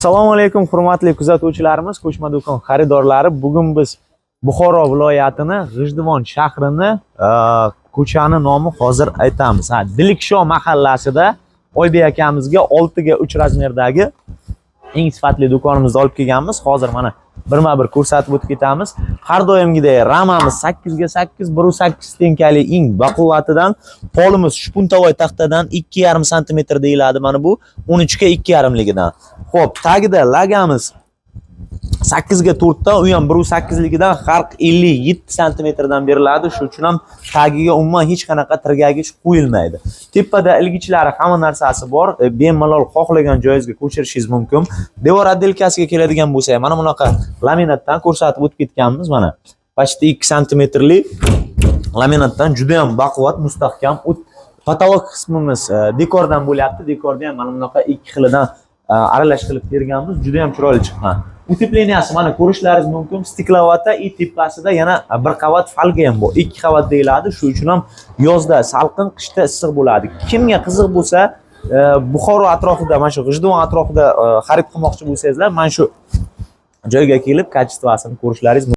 Assalomu alaykum hurmatli kuzatuvchilarimiz, ko'chma do'kon xaridorlari. Bugun biz Buxoro viloyatini, G'ijduvon shahrini, ko'chani nomi hozir aytamiz. Dilikshon mahallasida Oybek akamizga 6 ga 3 razmerdagi eng sifatli do'konimizni olib kelganmiz. Hozir mana birma-bir ko'rsatib o'tib ketamiz. Har doimgidek ramamiz 8 ga 8, 1.8 tenkali ing baquvvatidan, polimiz shpuntavoy taxtadan 2,5 sm deyiladi. Mana bu 13 ga 2,5 ligidan. Xo'p, tagida lagamiz 8 ga 4 dan, u ham 1.8 ligidan farq 57 sm dan beriladi. Shuning uchun ham tagiga umuman hech qanaqa tirgagich qo'yilmaydi. Tepada ilgichlari hamma narsasi bor. Bemalol xohlagan joyingizga ko'chirishingiz mumkin. Devor отделкasiga keladigan bo'lsa, mana bunaqa laminatdan ko'rsatib o'tib ketganmiz. Mana почти 2 sm laminatdan juda ham baquvvat, mustahkam. Patolog qismimiz dekordan bo'lyapti. Dekorda ham mana bunaqa ikki xilidan aralashtirib berganmiz. Juda ham chiroyli chiqqan. Utepleniyasi mana ko'rishlaringiz mumkin. Stiklovata tepasida yana bir qavat falga ham bor. 2 qavat deyiladi. Shuning uchun ham yozda salqin, qishda issiq bo'ladi. Kimga qiziq bo'lsa, Buxoro atrofida, mana shu G'ijduvon atrofida xarid qilmoqchi bo'lsangizlar, mana shu joyga kelib kачествосini ko'rishlaringiz mumkin.